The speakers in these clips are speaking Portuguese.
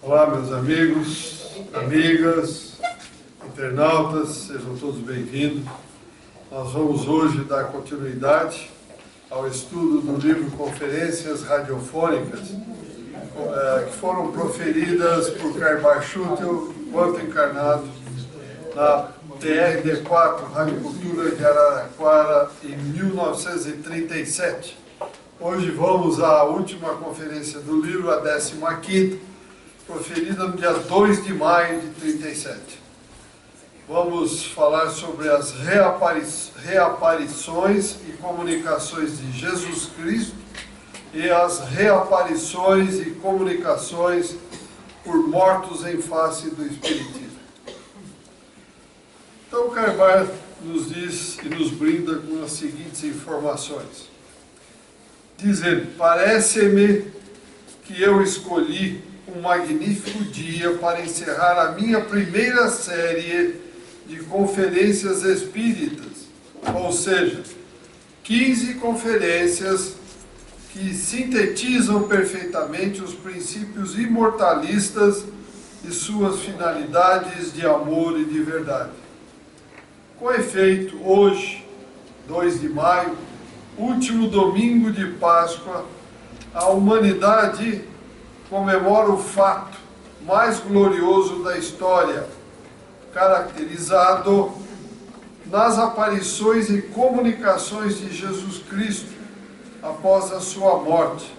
Olá, meus amigos, amigas, internautas, sejam todos bem-vindos. Nós vamos hoje dar continuidade ao estudo do livro Conferências Radiofônicas, que foram proferidas por Karl Schutel, enquanto encarnado, na TRD4, Rádio Cultura de Araraquara, em 1937. Hoje vamos à última conferência do livro, a 15ª, proferida no dia 2 de maio de 37. Vamos falar sobre as reaparições e comunicações de Jesus Cristo e as reaparições e comunicações por mortos em face do Espiritismo. Então, Carvalho nos diz e nos brinda com as seguintes informações. Diz ele: parece-me que eu escolhi um magnífico dia para encerrar a minha primeira série de conferências espíritas, ou seja, 15 conferências que sintetizam perfeitamente os princípios imortalistas e suas finalidades de amor e de verdade. Com efeito, hoje, 2 de maio, último domingo de Páscoa, a humanidade comemora o fato mais glorioso da história, caracterizado nas aparições e comunicações de Jesus Cristo após a sua morte.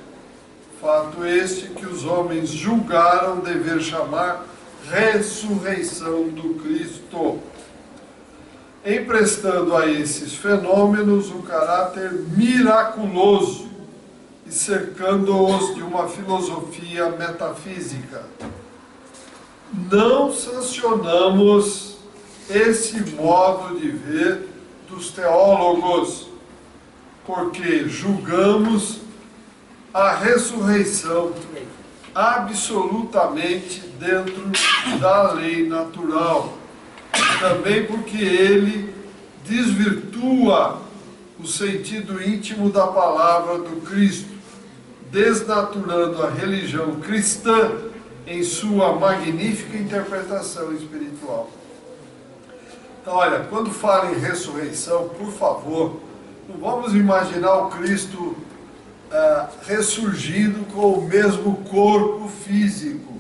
Fato este que os homens julgaram dever chamar ressurreição do Cristo, emprestando a esses fenômenos o caráter miraculoso e cercando-os de uma filosofia metafísica. Não sancionamos esse modo de ver dos teólogos, porque julgamos a ressurreição absolutamente dentro da lei natural. Também porque ele desvirtua o sentido íntimo da palavra do Cristo, desnaturando a religião cristã em sua magnífica interpretação espiritual. Então, olha, quando fala em ressurreição, por favor, não vamos imaginar o Cristo ressurgindo com o mesmo corpo físico.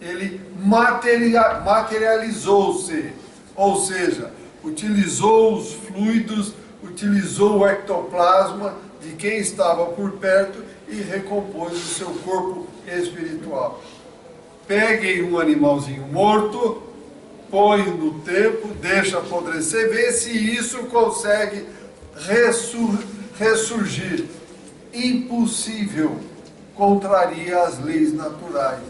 Ele materializou-se, ou seja, utilizou os fluidos, utilizou o ectoplasma de quem estava por perto e recompôs o seu corpo espiritual. Peguem um animalzinho morto, põe no tempo, deixa apodrecer, vê se isso consegue ressurgir. Impossível, contraria as leis naturais.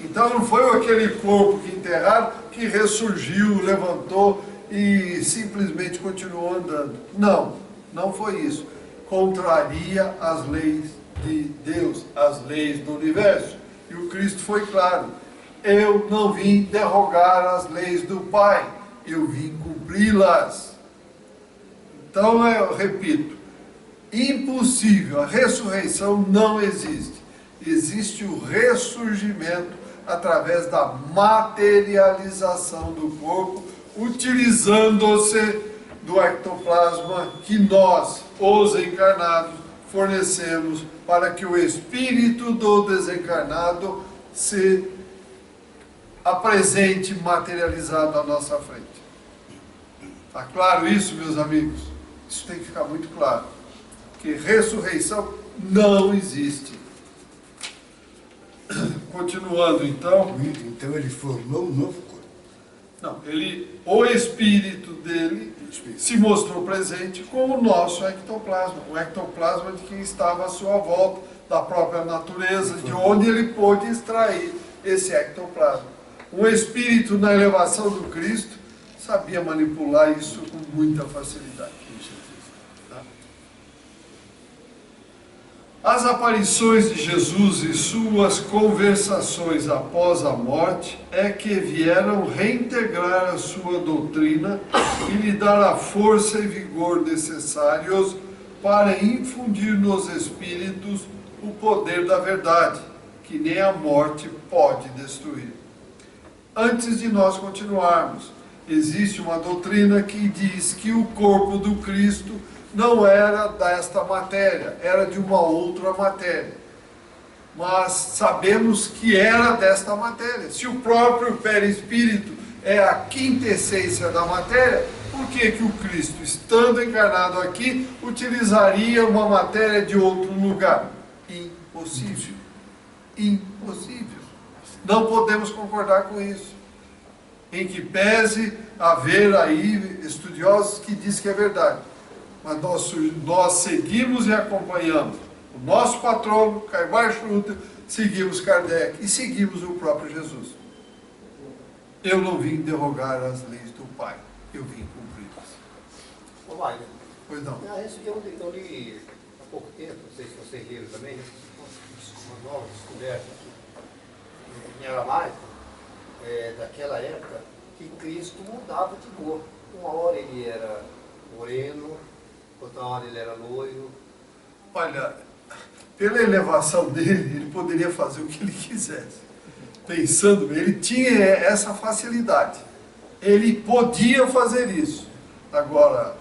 Então não foi aquele corpo que enterraram que ressurgiu, levantou e simplesmente continuou andando. Não, não foi isso. Contraria as leis de Deus, as leis do universo. E o Cristo foi claro: eu não vim derrogar as leis do Pai, eu vim cumpri-las. Então eu repito, impossível, a ressurreição não existe. Existe o ressurgimento através da materialização do corpo, utilizando-se do ectoplasma que nós, os encarnados, fornecemos para que o espírito do desencarnado se apresente materializado à nossa frente. Está claro isso, meus amigos? Isso tem que ficar muito claro. Que ressurreição não existe. Continuando então. Então ele formou um novo corpo. Não, o espírito dele se mostrou presente com o nosso ectoplasma, o ectoplasma de quem estava à sua volta, da própria natureza, de onde ele pôde extrair esse ectoplasma. Um espírito na elevação do Cristo sabia manipular isso com muita facilidade. As aparições de Jesus e suas conversações após a morte é que vieram reintegrar a sua doutrina e lhe dar a força e vigor necessários para infundir nos espíritos o poder da verdade, que que nem a morte pode destruir. Antes de nós continuarmos, existe uma doutrina que diz que o corpo do Cristo não era desta matéria, era de uma outra matéria. Mas sabemos que era desta matéria. Se o próprio perispírito é a quintessência da matéria, por que que o Cristo, estando encarnado aqui, utilizaria uma matéria de outro lugar? Impossível. Impossível. Não podemos concordar com isso. Em que pese haver aí estudiosos que dizem que é verdade. Mas nós seguimos e acompanhamos o nosso patrono, Caimar Schluter, seguimos Kardec e seguimos o próprio Jesus. Eu não vim derrogar as leis do Pai, eu vim cumpri-las. Ô Wagner, Pois não. eu li há pouco tempo, não sei se vocês leram também, uma nova descoberta em aramaico, daquela época, que Cristo mudava de cor. Uma hora ele era moreno, outra hora ele era loiro. Olha, pela elevação dele, ele poderia fazer o que ele quisesse. Pensando bem, ele tinha essa facilidade. Ele podia fazer isso. Agora,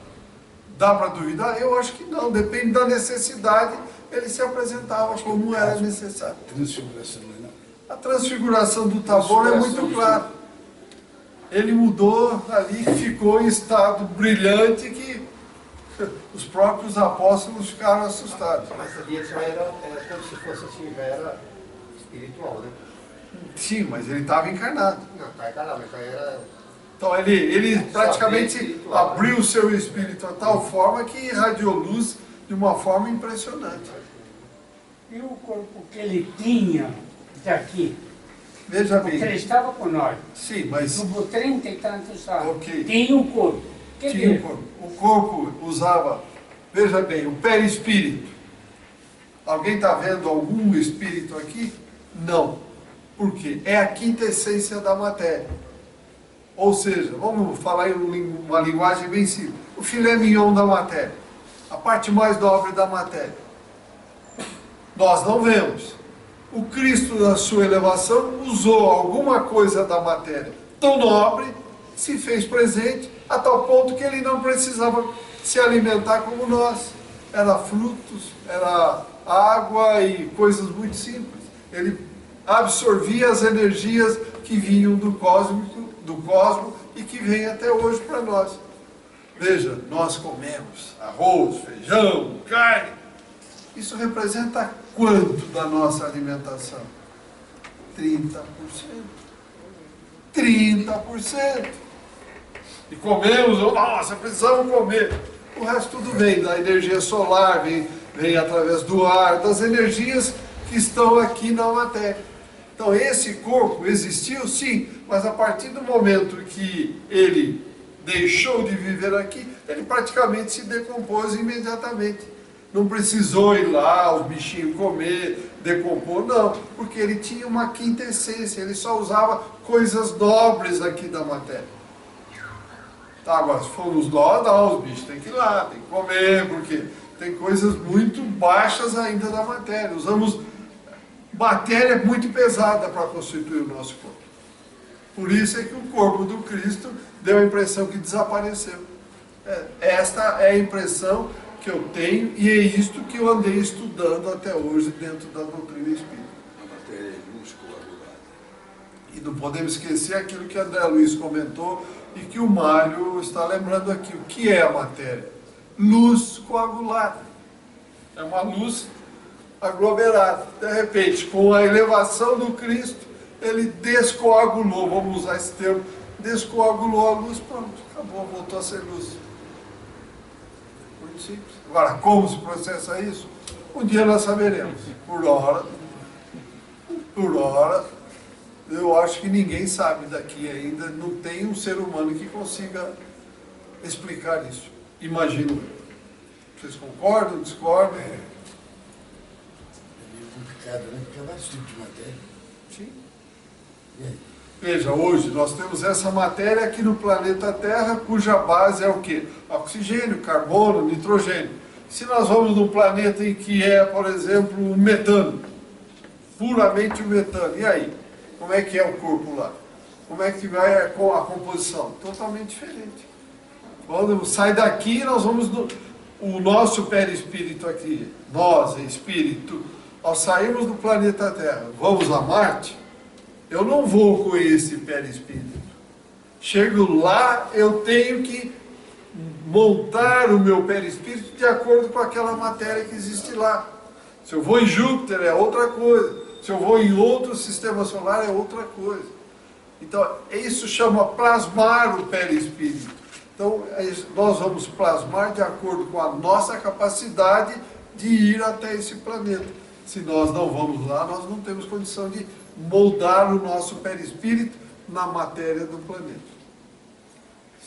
dá para duvidar? Eu acho que não. Depende da necessidade, ele se apresentava como era necessário. Transfiguração, não é não? A transfiguração do Tabor é muito clara. Ele mudou ali, ficou em estado brilhante que os próprios apóstolos ficaram assustados. Mas ali já era como se fosse assim, já era espiritual, né? Sim, mas ele estava encarnado. Não, tá encarado, mas já era... Então ele praticamente espiritual, abriu o seu espírito de tal forma que irradiou luz de uma forma impressionante. E o corpo que ele tinha daqui? Veja Porque ele bem, estava com nós. sim, mas Tuvo 30 e tantos anos. Ok. Tinha um corpo. Quer tinha dizer, o corpo usava, veja bem, o perispírito. Alguém está vendo algum espírito aqui? Não. Por quê? É a quintessência da matéria. Ou seja, vamos falar em uma linguagem bem simples. O filé mignon da matéria. A parte mais nobre da matéria. Nós não vemos. O Cristo, na sua elevação, usou alguma coisa da matéria tão nobre, se fez presente, a tal ponto que ele não precisava se alimentar como nós. Era frutos, era água e coisas muito simples. Ele absorvia as energias que vinham do cosmo e que vêm até hoje para nós. Veja, nós comemos arroz, feijão, carne. Isso representa quanto da nossa alimentação? 30%. 30%. E comemos, nossa, precisamos comer. O resto tudo vem da energia solar, vem através do ar, das energias que estão aqui na matéria. Então esse corpo existiu sim, mas a partir do momento que ele deixou de viver aqui, ele praticamente se decompôs imediatamente. Não precisou ir lá, os bichinhos comer, decompor, não, porque ele tinha uma quintessência, ele só usava coisas nobres aqui da matéria. Tá, agora, se formos nós, não, os bichos têm que ir lá, tem que comer, porque tem coisas muito baixas ainda da matéria. Usamos matéria muito pesada para constituir o nosso corpo. Por isso é que o corpo do Cristo deu a impressão que desapareceu. Esta é a impressão que eu tenho e é isto que eu andei estudando até hoje dentro da doutrina espírita. A matéria é luz coagulada. E não podemos esquecer aquilo que André Luiz comentou e que o Mário está lembrando aqui. O que é a matéria? Luz coagulada. É uma luz aglomerada. De repente, com a elevação do Cristo, ele descoagulou, vamos usar esse termo, descoagulou a luz, pronto, acabou, voltou a ser luz. Muito simples. Agora, como se processa isso? Um dia nós saberemos. Por hora, eu acho que ninguém sabe daqui ainda, não tem um ser humano que consiga explicar isso. Imagino eu. Vocês concordam, discordam? É meio complicado, né? Porque é vários tipos de matéria. Sim. E aí? Veja, hoje nós temos essa matéria aqui no planeta Terra, cuja base é o quê? Oxigênio, carbono, nitrogênio. Se nós vamos num planeta em que é, por exemplo, o metano, puramente o metano. E aí? Como é que é o corpo lá? Como é que vai a composição? Totalmente diferente. Quando sai daqui, nós vamos... o nosso perispírito aqui, nós, espírito, ao sairmos do planeta Terra, vamos a Marte, eu não vou com esse perispírito. Chego lá, eu tenho que montar o meu perispírito de acordo com aquela matéria que existe lá. Se eu vou em Júpiter, é outra coisa. Se eu vou em outro sistema solar, é outra coisa. Então, isso chama plasmar o perispírito. Então, nós vamos plasmar de acordo com a nossa capacidade de ir até esse planeta. Se nós não vamos lá, nós não temos condição de moldar o nosso perispírito na matéria do planeta.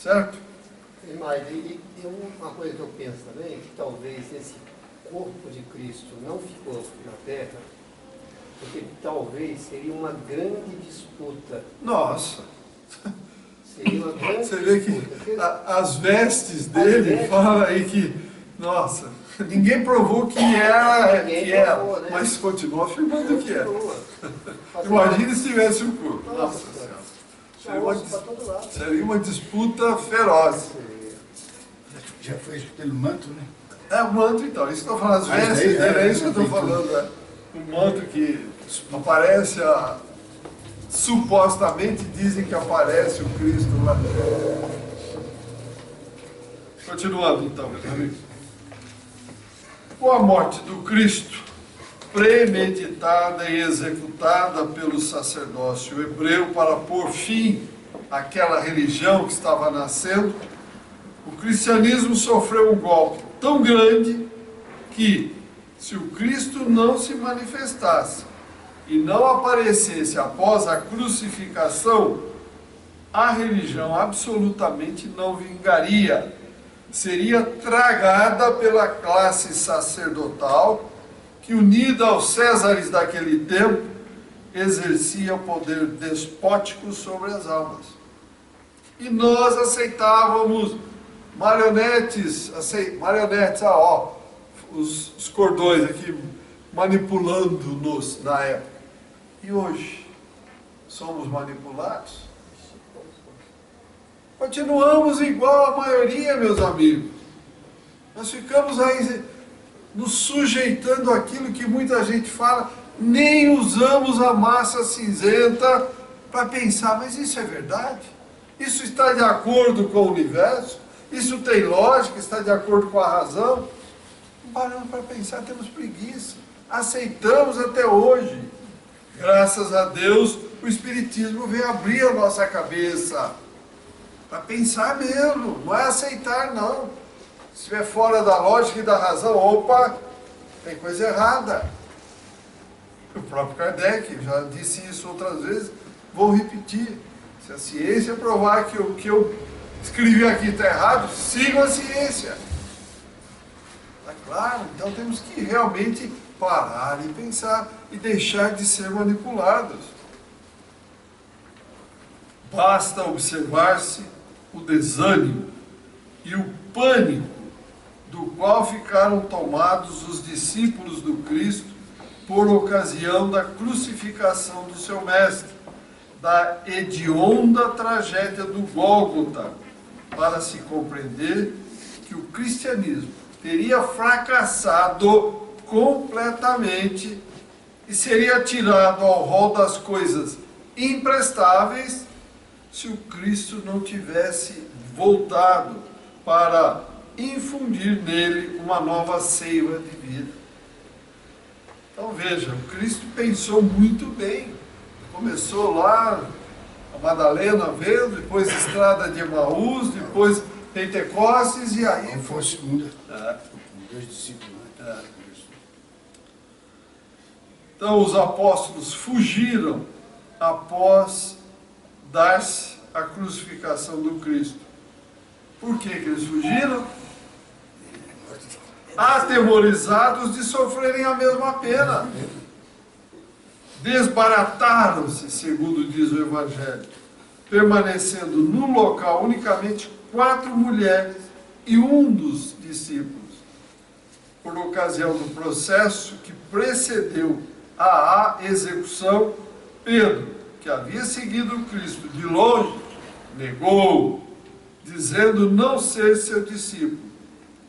Certo? Mas e uma coisa que eu penso também, que talvez esse corpo de Cristo não ficou na Terra, porque talvez seria uma grande disputa. Nossa! Seria uma grande Você vê que disputa. as vestes dele, fala aí que, nossa, ninguém provou que era, Provou, né? mas continua afirmando que era. Continua. Imagine se tivesse um corpo. Nossa, Nossa Senhora. tinha osso para todo lado. Seria uma disputa feroz. Já foi pelo manto, né? É o manto então, isso que eu estou falando, as Mas vestes daí, dele, é isso que eu estou tem falando. É. O manto que aparece, supostamente dizem que aparece o Cristo lá. Continuando então, meus amigos. Com a morte do Cristo, premeditada e executada pelo sacerdócio hebreu para pôr fim àquela religião que estava nascendo, o cristianismo sofreu um golpe tão grande que, se o Cristo não se manifestasse e não aparecesse após a crucificação, a religião absolutamente não vingaria. Seria tragada pela classe sacerdotal que, unida aos Césares daquele tempo, exercia poder despótico sobre as almas. E nós aceitávamos marionetes, os cordões aqui manipulando-nos na época. E hoje, somos manipulados? Continuamos igual a maioria, meus amigos. Nós ficamos aí nos sujeitando àquilo que muita gente fala, nem usamos a massa cinzenta para pensar, mas isso é verdade? Isso está de acordo com o universo? Isso tem lógica? Está de acordo com a razão? Não paramos para pensar, temos preguiça. Aceitamos até hoje. Graças a Deus, o Espiritismo veio abrir a nossa cabeça para pensar mesmo, não é aceitar não. Se estiver fora da lógica e da razão, opa, tem coisa errada. O próprio Kardec já disse isso outras vezes, vou repetir. Se a ciência provar que o que eu escrevi aqui está errado, sigam a ciência. Está claro? Então temos que realmente parar e pensar e deixar de ser manipulados. Basta observar-se o desânimo e o pânico do qual ficaram tomados os discípulos do Cristo por ocasião da crucificação do seu mestre, da hedionda tragédia do Gólgota, para se compreender que o cristianismo teria fracassado completamente e seria tirado ao rol das coisas imprestáveis se o Cristo não tivesse voltado para infundir nele uma nova seiva de vida. Então veja, o Cristo pensou muito bem. Começou lá, a Madalena veio, depois a Estrada de Emaús, depois Pentecostes, e aí... Como foi a segunda? É. Com 2 discípulos, né? É. Então os apóstolos fugiram após dar-se a crucificação do Cristo. Por que que eles fugiram? Atemorizados de sofrerem a mesma pena. Desbarataram-se, segundo diz o Evangelho, permanecendo no local unicamente 4 mulheres e um dos discípulos. Por ocasião do processo que precedeu à execução, Pedro, que havia seguido Cristo de longe, negou, dizendo não ser seu discípulo.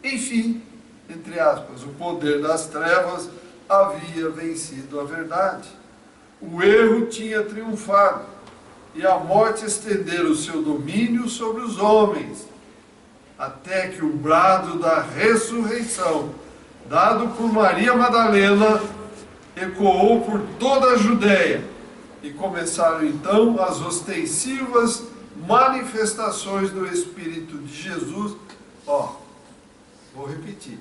Enfim, entre aspas, o poder das trevas havia vencido a verdade. O erro tinha triunfado e a morte estendera o seu domínio sobre os homens, até que o brado da ressurreição, dado por Maria Madalena, ecoou por toda a Judéia, e começaram então as ostensivas manifestações do Espírito de Jesus. Vou repetir.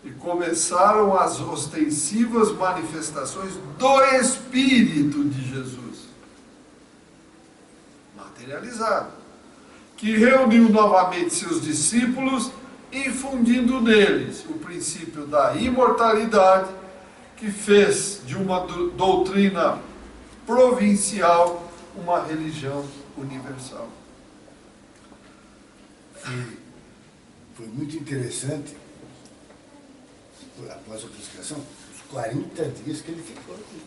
E começaram as ostensivas manifestações do Espírito de Jesus, materializado, que reuniu novamente seus discípulos, infundindo neles o princípio da imortalidade, que fez de uma doutrina provincial uma religião universal. Foi muito interessante, após a crucificação, os 40 dias que ele ficou aqui.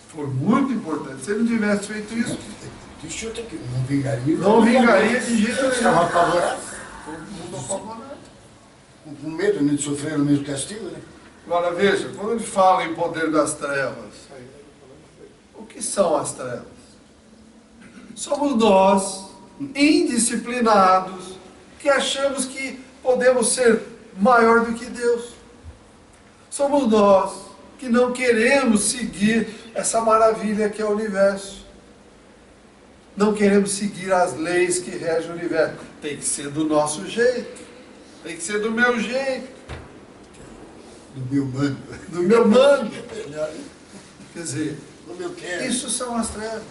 Foi muito importante. Se ele não tivesse feito isso, Deixa eu ter que não vingaria. não vingaria de jeito nenhum. Estava apavorado, Todo mundo apavorado. com medo, né, de sofrer o mesmo castigo, né? Agora veja, quando ele fala em poder das trevas, o que são as trevas? Somos nós, indisciplinados, que achamos que podemos ser maior do que Deus. Somos nós que não queremos seguir essa maravilha que é o universo. Não queremos seguir as leis que regem o universo. Tem que ser do nosso jeito. Tem que ser do meu jeito. Do meu mano. Do meu mando. Quer dizer, Do meu quero. isso são as trevas.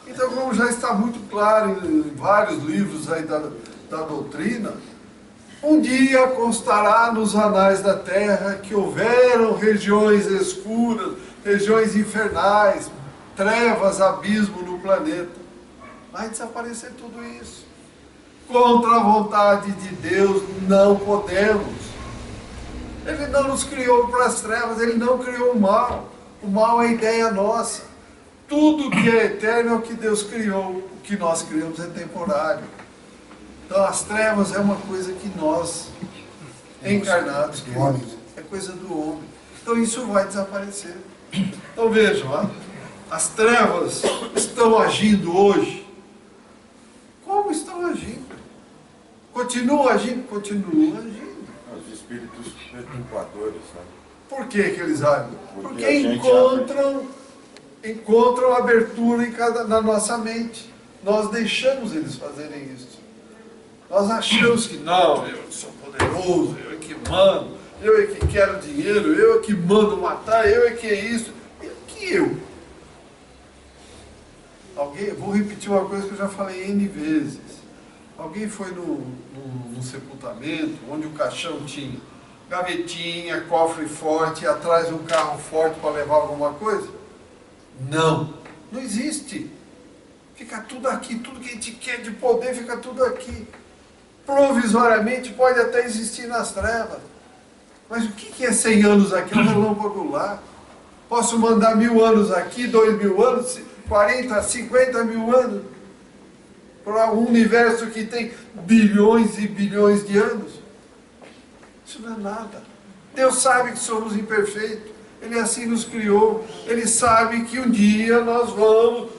Então, como já está muito claro em vários livros aí da doutrina, um dia constará nos anais da terra que houveram regiões escuras, regiões infernais, trevas, abismo no planeta. Vai desaparecer tudo isso. Contra a vontade de Deus não podemos. Ele não nos criou para as trevas, ele não criou o mal. O mal é ideia nossa. Tudo que é eterno é o que Deus criou. O que nós criamos é temporário. Então as trevas é uma coisa que nós, encarnados, criamos. É coisa do homem. Então isso vai desaparecer. Então vejam, as trevas estão agindo hoje. Como estão agindo? Continuam agindo? Continuam agindo. Os espíritos perturbadores, sabe? Por que eles agem? Porque a gente encontram abertura na nossa mente. Nós deixamos eles fazerem isso. Nós achamos que não, eu sou poderoso, eu é que mando, eu é que quero dinheiro, eu é que mando matar, eu é que é isso. Que eu? Vou repetir uma coisa que eu já falei N vezes. Alguém foi num sepultamento onde o caixão tinha gavetinha, cofre forte, e atrás um carro forte para levar alguma coisa? Não, não existe. Fica tudo aqui, tudo que a gente quer de poder fica tudo aqui. Provisoriamente pode até existir nas trevas. Mas o que é 100 anos aqui? Um relâmpago lá. Posso mandar 1000 anos aqui, 2000 anos, 40, 50 mil anos para um universo que tem bilhões e bilhões de anos. Isso não é nada. Deus sabe que somos imperfeitos. Ele assim nos criou. Ele sabe que um dia nós vamos,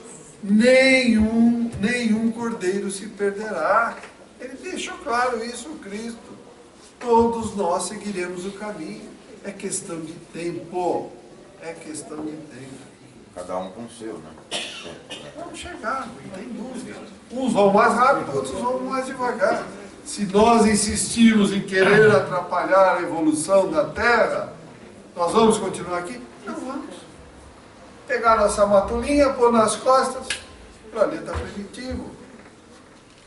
nenhum cordeiro se perderá. Ele deixou claro isso, o Cristo. Todos nós seguiremos o caminho. É questão de tempo. É questão de tempo. Cada um com o seu, né? Vamos chegar, não tem dúvida. Uns vão mais rápido, outros vão mais devagar. Se nós insistirmos em querer atrapalhar a evolução da Terra, nós vamos continuar aqui? Não vamos. Pegar nossa matulinha, pôr nas costas, planeta primitivo.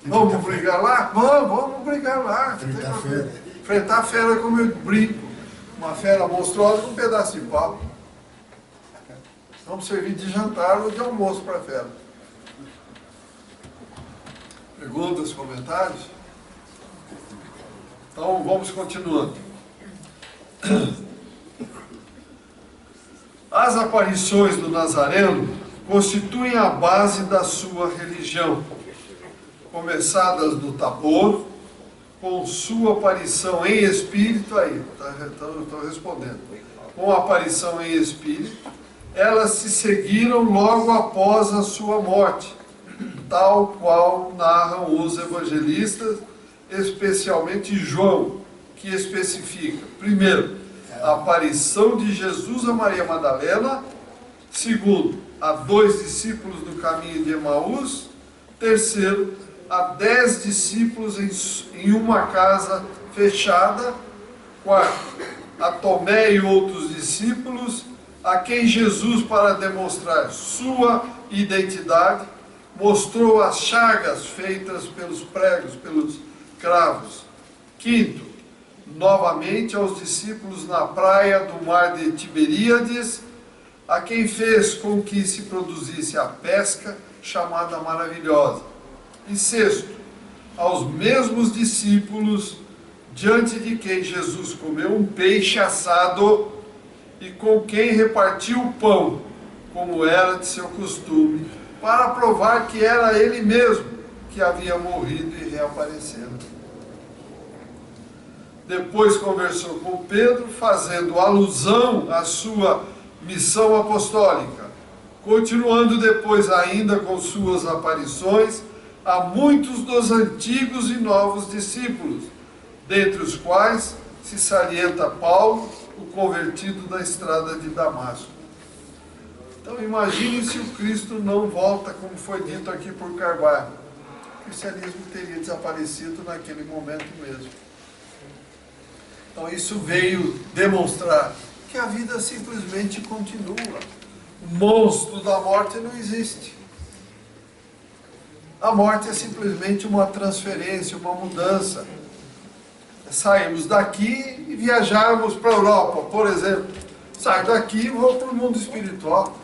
Vamos brigar lá? Vamos brigar lá. Enfrentar a fera. Enfrentar a fera como eu brinco. Uma fera monstruosa com um pedaço de pau. Vamos servir de jantar ou de almoço para a fera. Perguntas, comentários? Então vamos continuando. As aparições do Nazareno constituem a base da sua religião, começadas no Tabor, com sua aparição em espírito, aí, estou respondendo, com a aparição em espírito, elas se seguiram logo após a sua morte, tal qual narram os evangelistas, especialmente João, que especifica, primeiro, a aparição de Jesus a Maria Madalena, segundo, a 2 discípulos do caminho de Emaús, terceiro, a 10 discípulos em uma casa fechada, quarto, a Tomé e outros discípulos, a quem Jesus, para demonstrar sua identidade, mostrou as chagas feitas pelos pregos, pelos cravos. Quinto, novamente aos discípulos na praia do mar de Tiberíades, a quem fez com que se produzisse a pesca chamada Maravilhosa. E sexto, aos mesmos discípulos, diante de quem Jesus comeu um peixe assado e com quem repartiu o pão, como era de seu costume, para provar que era ele mesmo que havia morrido e reaparecido. Depois conversou com Pedro, fazendo alusão à sua missão apostólica, continuando depois ainda com suas aparições a muitos dos antigos e novos discípulos, dentre os quais se salienta Paulo, o convertido da estrada de Damasco. Então imagine se o Cristo não volta, como foi dito aqui por Carvalho. O cristianismo teria desaparecido naquele momento mesmo. Então isso veio demonstrar que a vida simplesmente continua. O monstro da morte não existe. A morte é simplesmente uma transferência, uma mudança. Saímos daqui e viajarmos para a Europa, por exemplo. Saio daqui e vou para o mundo espiritual.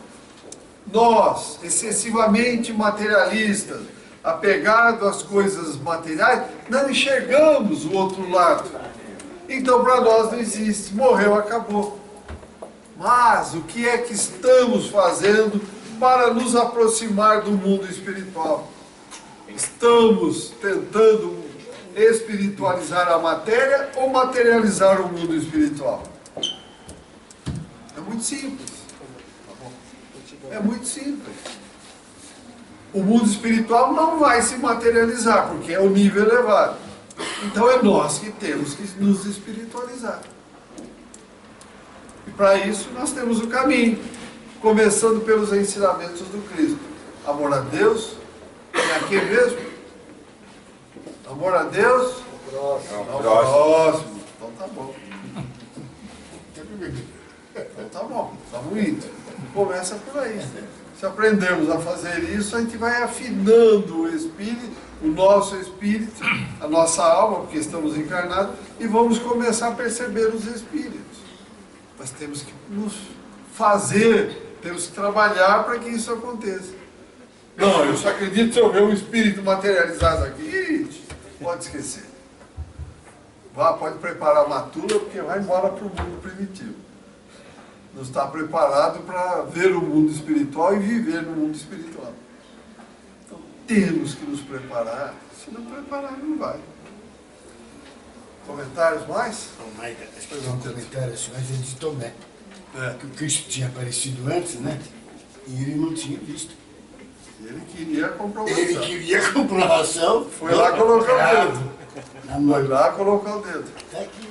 Nós, excessivamente materialistas, apegados às coisas materiais, não enxergamos o outro lado. Então para nós não existe, morreu, acabou. Mas o que é que estamos fazendo para nos aproximar do mundo espiritual? Estamos tentando espiritualizar a matéria ou materializar o mundo espiritual? É muito simples. É muito simples. O mundo espiritual não vai se materializar, porque é o nível elevado. Então é nós que temos que nos espiritualizar. E para isso nós temos o caminho, começando pelos ensinamentos do Cristo. Amor a Deus, é aqui mesmo? Amor a Deus, Ao ao próximo. próximo. Então tá bom. Então tá bom, estamos indo. Começa por aí. Se aprendermos a fazer isso, a gente vai afinando o espírito, o nosso espírito, a nossa alma, porque estamos encarnados, e vamos começar a perceber os espíritos. Nós temos que nos fazer, temos que trabalhar para que isso aconteça. Não, eu só acredito se eu ver um espírito materializado aqui. Ixi, pode esquecer. Vá, pode preparar uma tula, porque vai embora para o mundo primitivo. Não está preparado para ver o mundo espiritual e viver no mundo espiritual. Então temos que nos preparar. Se não preparar, não vai. Comentários mais? Acho que tem um comentário assim, mas ele de Tomé. É. Que o Cristo tinha aparecido antes, né? E ele não tinha visto. Ele queria comprovação. Ele queria a comprovação. Foi lá colocar o dedo. Na Foi mão. lá colocar o dedo. Está aqui.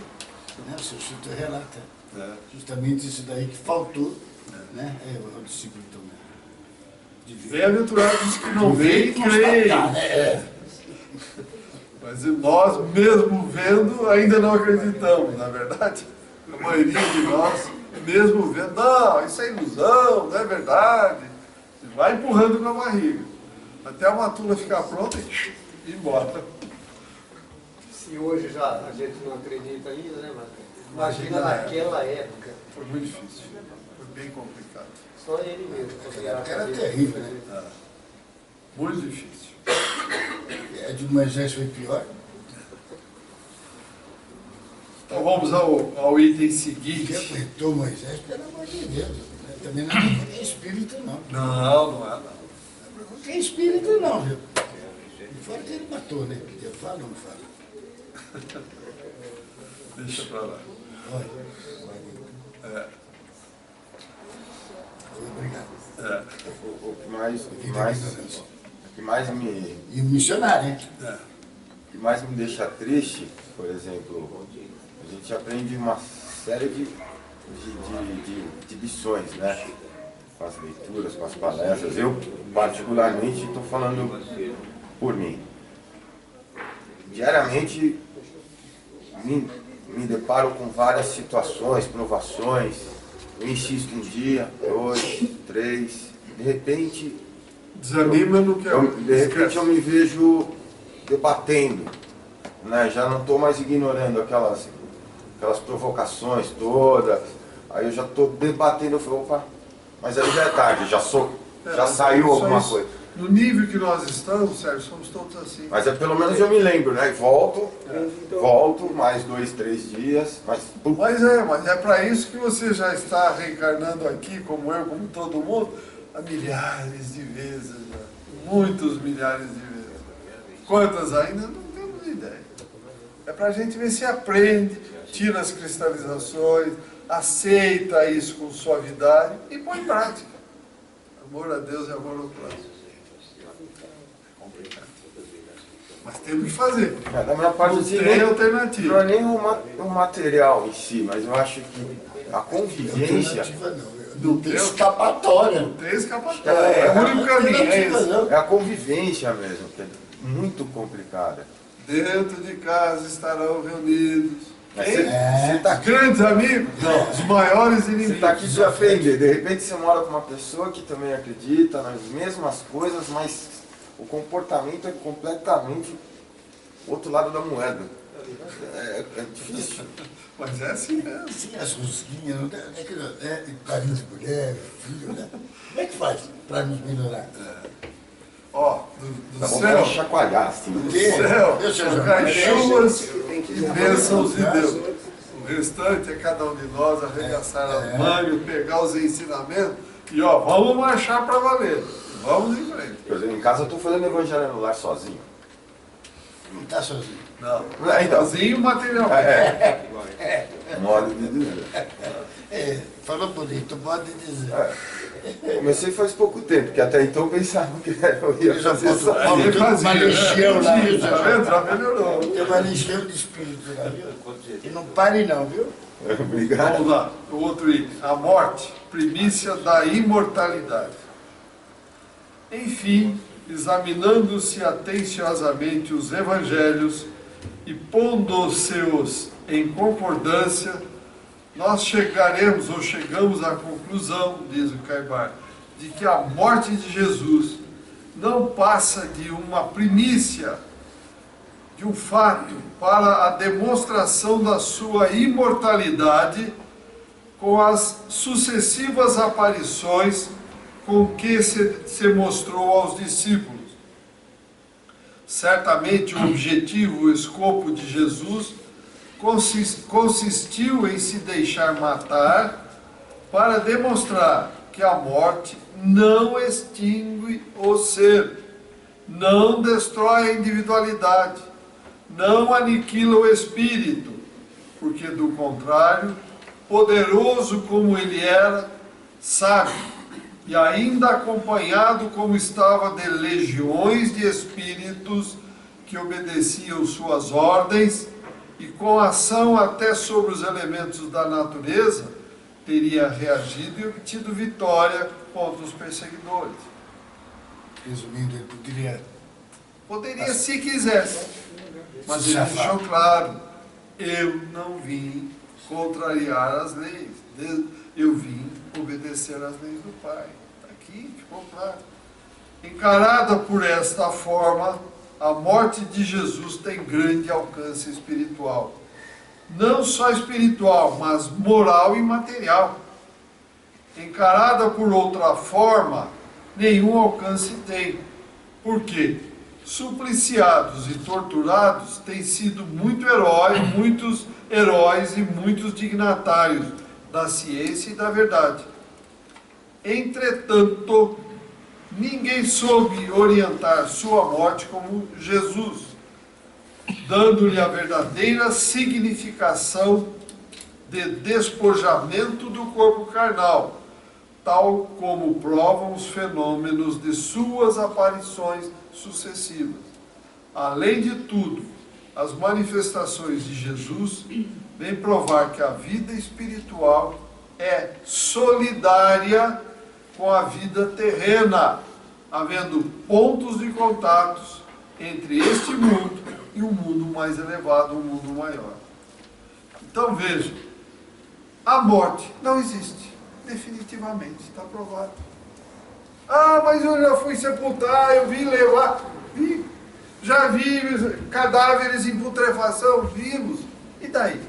Né? O seu Chico relata. É. Justamente isso daí que faltou. Né? É o discípulo Tomé. De ver. Bem-aventurados que não veem e creem. Constatar, né? É. Mas nós, mesmo vendo, ainda não acreditamos, na verdade. A maioria de nós, mesmo vendo, não, isso é ilusão, não é verdade. E vai empurrando com a barriga. Até a matula ficar pronta e ir embora. Se hoje já a gente não acredita ainda, né, mas imagina naquela época. Foi muito difícil. Foi bem complicado. Só ele mesmo. Era terrível, né? Muito difícil. A de Moisés foi pior. Então vamos ao item Que seguinte. aguentou Moisés, pelo amor de Deus. Também não é qualquer espírito, não. Não, não é não. Qualquer espírito, não, viu? E fora que ele matou, né? Eu falo ou não falo? Deixa pra lá. Olha. É. Obrigado. É. O que mais me, E o missionário, hein? É. o que mais me deixa triste, por exemplo, a gente aprende uma série de lições, né? Com as leituras, com as palestras. Eu, particularmente, estou falando por mim. Diariamente, me deparo com várias situações, provações. Eu insisto um dia, 2, 3, de repente... Desanima no que de repente eu me vejo debatendo, né? Já não estou mais ignorando aquelas provocações todas, aí eu já estou debatendo, eu falo, opa, mas aí já é tarde, já saiu alguma coisa. No nível que nós estamos, Sérgio, somos todos assim. Mas pelo menos eu me lembro, né? E volto mais 2, 3 dias, mas Mas é para isso que você já está reencarnando aqui, como eu, como todo mundo, há milhares de vezes, já. Muitos milhares de vezes. Quantas ainda? Não temos ideia. É para a gente ver se aprende, tira as cristalizações, aceita isso com suavidade e põe em prática. Amor a Deus e amor ao próximo. É complicado. Mas temos que fazer. da minha parte Não assim, tem não alternativa. é nem o material em si, mas eu acho que a convivência Alternativa não tem escapatória. Não tem escapatória. É o único caminho, é esse. é a convivência mesmo, que é muito complicada. Dentro de casa estarão reunidos. Mas Quem? você tá aqui, Grandes amigos? Não. Os maiores você inimigos. tá aqui para aprender. De repente você mora com uma pessoa que também acredita nas mesmas coisas, mas o comportamento é completamente outro lado da moeda. É difícil. Mas é assim mesmo. Assim, as rosquinhas, não é carinho de mulher, filho, né? Como é que faz para nos melhorar? Ó, do Dá céu. vontade de chacoalhar, assim. Do céu. Eu sei, já. Cai chuvas e bênçãos de Deus. O restante é cada um de nós arregaçar as mangas, pegar os ensinamentos e ó, vamos marchar para valer. Vamos em frente. Por exemplo, em casa eu estou fazendo evangelho no lar sozinho. Não está sozinho. Não. Então, Sozinho materialmente. modo de dizer. Falou bonito, pode dizer. Comecei faz pouco tempo, porque até então eu pensava que eu ia fazer só. Ele fazia, Uma legião lá, viu? Tá vendo? Já melhorou. Tem uma legião de espírito lá, viu? E não pare não, viu? Obrigado. Vamos lá, o outro item. A morte, primícia da imortalidade. Enfim, examinando-se atenciosamente os evangelhos e pondo-se-os em concordância, nós chegamos à conclusão, diz o Caibar, de que a morte de Jesus não passa de uma primícia, de um fato, para a demonstração da sua imortalidade com as sucessivas aparições com que se mostrou aos discípulos. Certamente o objetivo, o escopo de Jesus consistiu em se deixar matar para demonstrar que a morte não extingue o ser, não destrói a individualidade, não aniquila o espírito, porque do contrário, poderoso como ele era, sábio, e ainda acompanhado como estava de legiões de espíritos que obedeciam suas ordens, e com ação até sobre os elementos da natureza, teria reagido e obtido vitória contra os perseguidores. Resumindo, ele Poderia se quisesse, mas ele deixou claro, eu não vim contrariar as leis, eu vim obedecer às leis do Pai. Aqui ficou claro. Encarada por esta forma, a morte de Jesus tem grande alcance espiritual. Não só espiritual, mas moral e material. Encarada por outra forma, nenhum alcance tem. Por quê? Supliciados e torturados têm sido muitos heróis e muitos dignatários da ciência e da verdade. Entretanto, ninguém soube orientar sua morte como Jesus, dando-lhe a verdadeira significação de despojamento do corpo carnal, tal como provam os fenômenos de suas aparições sucessivas. Além de tudo, as manifestações de Jesus vêm provar que a vida espiritual é solidária com a vida terrena, havendo pontos de contatos entre este mundo e um mundo mais elevado, um mundo maior. Então veja, a morte não existe, definitivamente, está provado. Ah, mas eu já fui sepultar, eu vi levar, vi, já vi cadáveres em putrefação, vimos, e daí?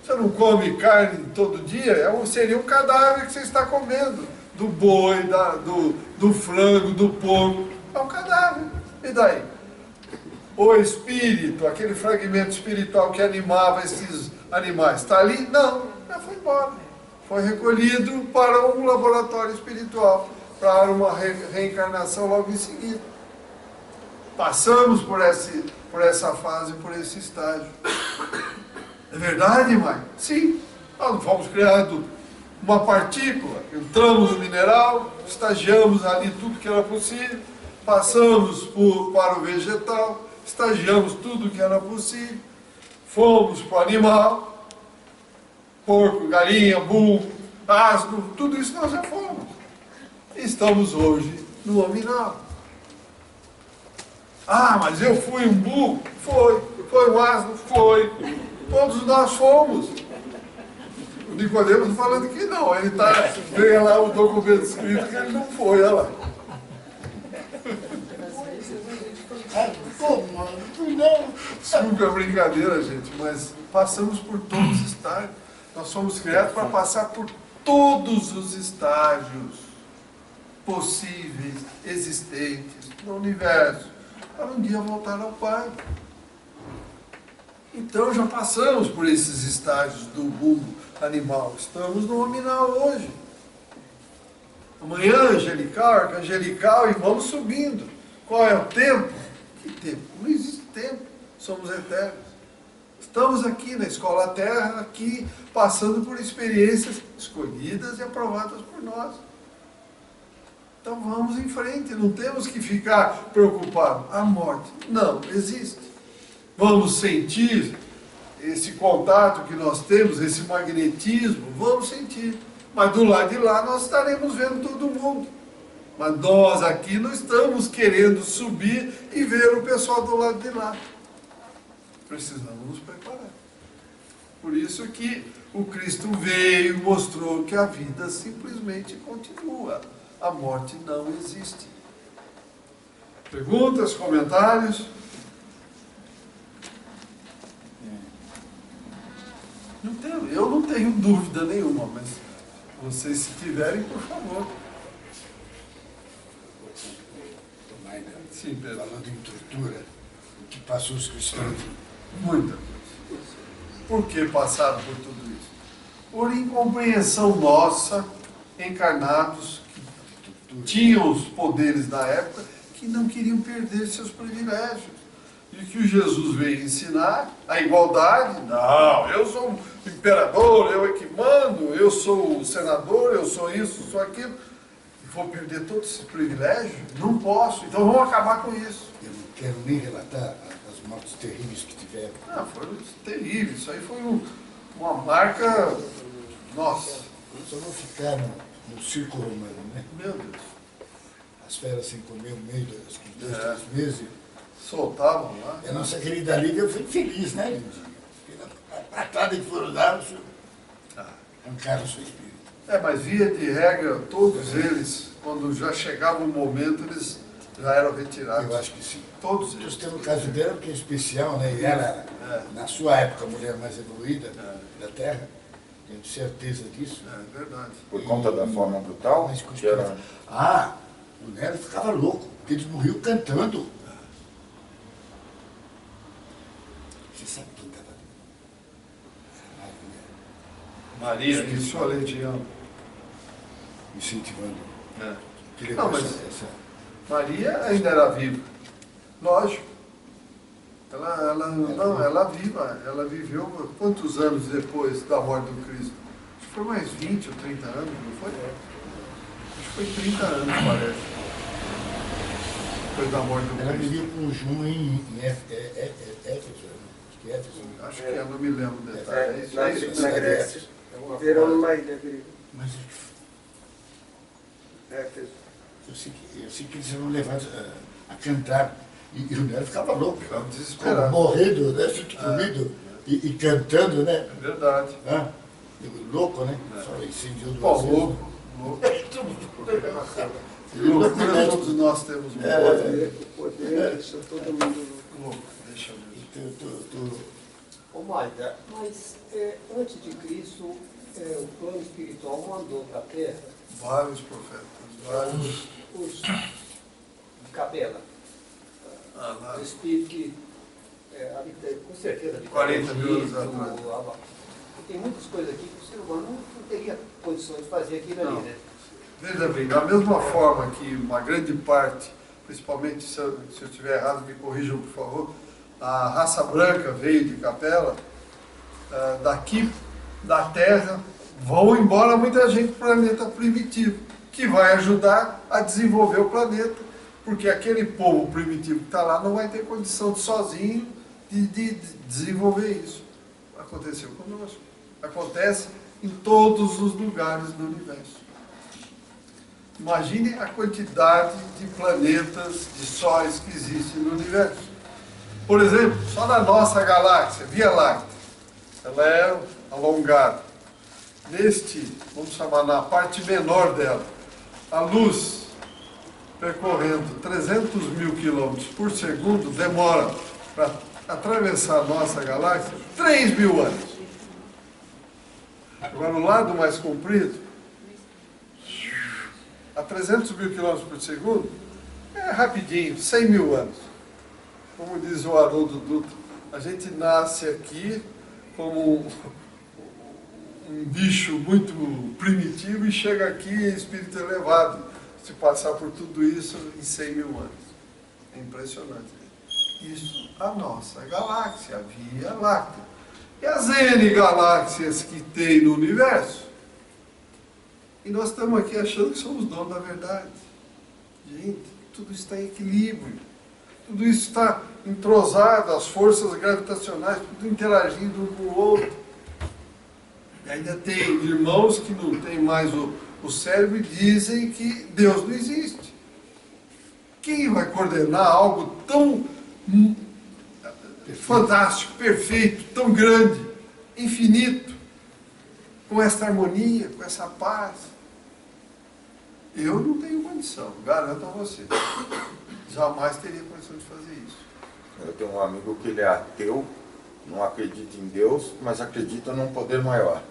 Você não come carne todo dia? Seria um cadáver que você está comendo, do boi, do frango, do porco, é um cadáver, e daí? O espírito, aquele fragmento espiritual que animava esses animais, está ali? Não, já foi embora. Foi recolhido para um laboratório espiritual, para uma reencarnação logo em seguida. Passamos por essa fase, por esse estágio. É verdade, mãe? Sim. Nós fomos criados uma partícula, entramos no mineral, estagiamos ali tudo que era possível, passamos para o vegetal, estagiamos tudo que era possível, fomos para o animal, porco, galinha, burro, asno, tudo isso nós já fomos. Estamos hoje no hominal. Ah, mas eu fui um burro? Foi um asno? Foi. Todos nós fomos. O Nicodemos falando que não, ele veio lá o documento escrito que ele não foi, olha lá. Desculpa a brincadeira, gente, mas passamos por todos os estágios. Nós fomos criados para passar por todos os estágios possíveis, existentes no universo, para um dia voltar ao Pai. Então já passamos por esses estágios do mundo animal. Estamos no hominal hoje. Amanhã angelical, arcangelical, e vamos subindo. Qual é o tempo? Que tempo? Não existe tempo. Somos eternos. Estamos aqui na Escola Terra, aqui passando por experiências escolhidas e aprovadas por nós. Então vamos em frente, não temos que ficar preocupados. A morte não existe. Vamos sentir esse contato que nós temos, esse magnetismo, vamos sentir. Mas do lado de lá nós estaremos vendo todo mundo. Mas nós aqui não estamos querendo subir e ver o pessoal do lado de lá. Precisamos nos preparar. Por isso que o Cristo veio e mostrou que a vida simplesmente continua. A morte não existe. Perguntas, comentários? Eu não tenho dúvida nenhuma, mas vocês, se tiverem, por favor. Sim, Pedro. Falando em tortura, o que passou os cristãos? Muita coisa. Por que passaram por tudo isso? Por incompreensão nossa, encarnados, que tinham os poderes da época, que não queriam perder seus privilégios. E que o Jesus veio ensinar a igualdade. Não, eu sou o imperador, eu é que mando, eu sou o senador, eu sou isso, sou aquilo. E vou perder todos esses privilégios? Não posso, então vamos acabar com isso. Eu não quero nem relatar as mortes terríveis que tiveram. Ah, foram terríveis, isso aí foi uma marca, nossa. Só não ficaram no circo romano, né? Meu Deus. As feras sem comer no meio dos 2, 3 meses. Soltavam lá. E a nossa querida Lívia foi feliz, né, Lindinha? A patada que foram dar, arrancaram o seu espírito. Mas via de regra, todos eles, quando já chegava o momento, eles já eram retirados. Eu acho que sim. Todos Nós eles. temos o caso dela, que é especial, né? E ela, na sua época, a mulher mais evoluída da Terra, tenho certeza disso. É verdade. Por conta da forma brutal, Mas que era... o Nero ficava louco, porque eles morriam cantando. Você sabe quem estava ali? Maria e sua legião. incentivando. É. Que Não, mas- essa- Maria ainda era viva. Lógico. Ela viva. Ela viveu quantos anos depois da morte do Cristo? Acho que foi mais 20 ou 30 anos, não foi? Acho que foi 30 anos, parece. Depois da morte do Ela Cristo. vivia com João em Éfeso, né? Acho que Éfeso. Acho que eu não me lembro do detalhe. É isso, na, é isso. na Grécia. Viveram numa ilha grega. Mas Éfeso. eu sei que eles eram levados a cantar. E o Nero ficava louco. Ficava Como desesperado. morrendo, né? Tudo comido e cantando, né? É verdade. Ah, louco, né? Só incendiou Pô, duas vezes. louco. Loucura todos nós temos um O poder deixa todo mundo louco. louco. Deixa eu ver. Ô Maida, mas antes de Cristo, o plano espiritual mandou para a Terra Vários profetas. Vários. os de Capela, o espírito que com certeza de 40 mil anos atrás. Tem muitas coisas aqui que o ser humano não teria condições de fazer aquilo Não. ali, né? Veja bem, da mesma forma que uma grande parte, principalmente se eu estiver errado, me corrijam por favor, a raça branca veio de Capela, daqui da Terra vão embora muita gente para o planeta primitivo, que vai ajudar a desenvolver o planeta, porque aquele povo primitivo que está lá não vai ter condição de sozinho de desenvolver isso. Aconteceu conosco. Acontece em todos os lugares do universo. Imagine a quantidade de planetas, de sóis que existem no universo. Por exemplo, só na nossa galáxia, Via Láctea, ela é alongada. Vamos chamar na parte menor dela, a luz percorrendo 300 mil quilômetros por segundo demora para atravessar a nossa galáxia 3 mil anos. Agora, o lado mais comprido, a 300 mil quilômetros por segundo, é rapidinho, 100 mil anos. Como diz o Haroldo Dutra, a gente nasce aqui como um bicho muito primitivo e chega aqui em espírito elevado, se passar por tudo isso em 100 mil anos. É impressionante. Isso, a nossa galáxia, a Via Láctea. E as N galáxias que tem no universo. E nós estamos aqui achando que somos donos da verdade. Gente, tudo está em equilíbrio. Tudo isso está entrosado, as forças gravitacionais, tudo interagindo um com o outro. E ainda tem irmãos que não têm mais o cérebro e dizem que Deus não existe. Quem vai coordenar algo tão fantástico, perfeito, tão grande, infinito, com essa harmonia, com essa paz? Eu não tenho condição, garanto a você. Jamais teria condição de fazer isso. Eu tenho um amigo que ele é ateu, não acredita em Deus, mas acredita num poder maior.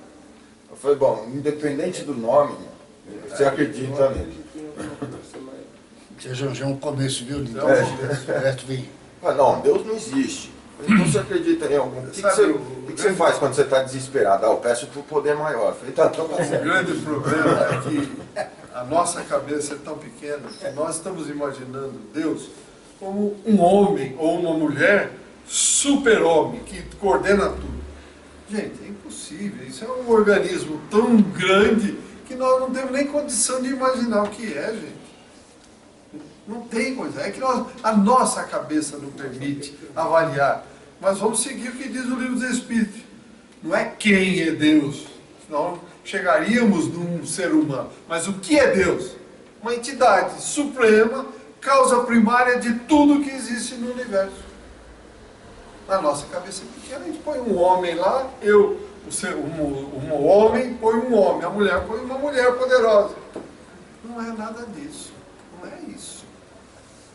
Eu falei, bom, independente do nome, você acredita nele. Já é um começo, viu, Lino? É. O resto vem. Mas não, Deus não existe. Então você acredita em algum... O que você faz quando você está desesperado? Eu peço para o poder maior. Eu falei, tá O certo. grande problema é que a nossa cabeça é tão pequena que nós estamos imaginando Deus como um homem ou uma mulher super-homem que coordena tudo. Gente, é impossível. Isso é um organismo tão grande que nós não temos nem condição de imaginar o que é, gente. Não tem coisa. É que a nossa cabeça não permite avaliar. Mas vamos seguir o que diz o Livro dos Espíritos. Não é quem é Deus, senão chegaríamos num ser humano. Mas o que é Deus? Uma entidade suprema, causa primária de tudo que existe no universo. Na nossa cabeça pequena, a gente põe um homem lá, um homem põe um homem, a mulher põe uma mulher poderosa. Não é nada disso. Não é isso.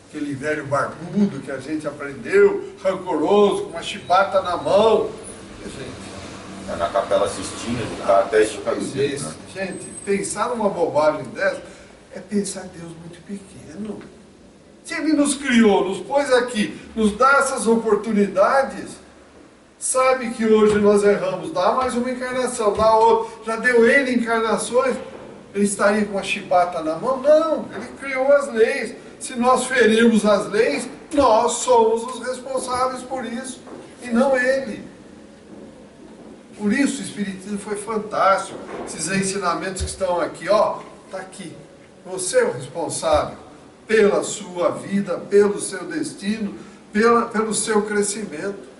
Aquele velho barbudo que a gente aprendeu, rancoroso, com uma chibata na mão. Gente, É na Capela Sistina, ele está até esticando o dedo, existe. né? Gente, pensar numa bobagem dessa é pensar Deus muito pequeno. Se Ele nos criou, nos pôs aqui, nos dá essas oportunidades, sabe que hoje nós erramos, dá mais uma encarnação, dá outra, já deu N encarnações. Ele estaria com a chibata na mão? Não, ele criou as leis. Se nós ferirmos as leis, nós somos os responsáveis por isso, e não ele. Por isso o Espiritismo foi fantástico. Esses ensinamentos que estão aqui, ó, está aqui. Você é o responsável pela sua vida, pelo seu destino, pelo seu crescimento.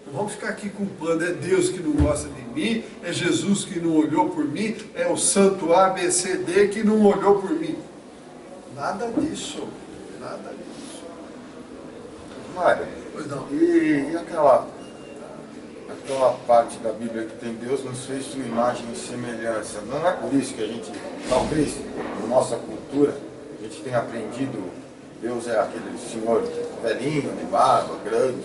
Não vamos ficar aqui culpando, é Deus que não gosta de mim, é Jesus que não olhou por mim, é o santo ABCD que não olhou por mim. Nada disso, nada disso. Mário, Pois não. e aquela parte da Bíblia que tem Deus nos fez sua imagem e semelhança? Não é por isso que a gente, talvez, na nossa cultura, a gente tenha aprendido Deus é aquele senhor velhinho, de barba, grande.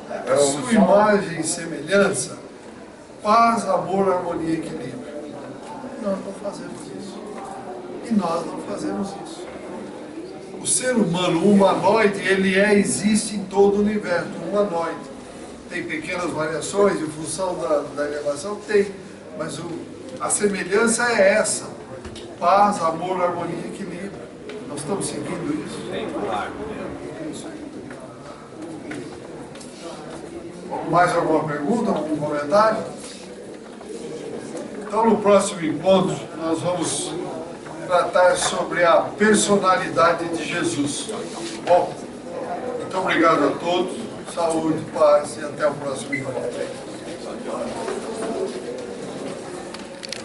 A sua imagem e semelhança, paz, amor, harmonia e equilíbrio. Nós não fazemos isso. E nós não fazemos isso. O ser humano humanoide, ele existe em todo o universo, humanoide. Tem pequenas variações em função da elevação? Tem. Mas a semelhança é essa. Paz, amor, harmonia e equilíbrio. Nós estamos seguindo isso? Tem, claro. Mais alguma pergunta, algum comentário? Então, no próximo encontro, nós vamos tratar sobre a personalidade de Jesus. Bom, muito obrigado a todos, saúde, paz e até o próximo encontro.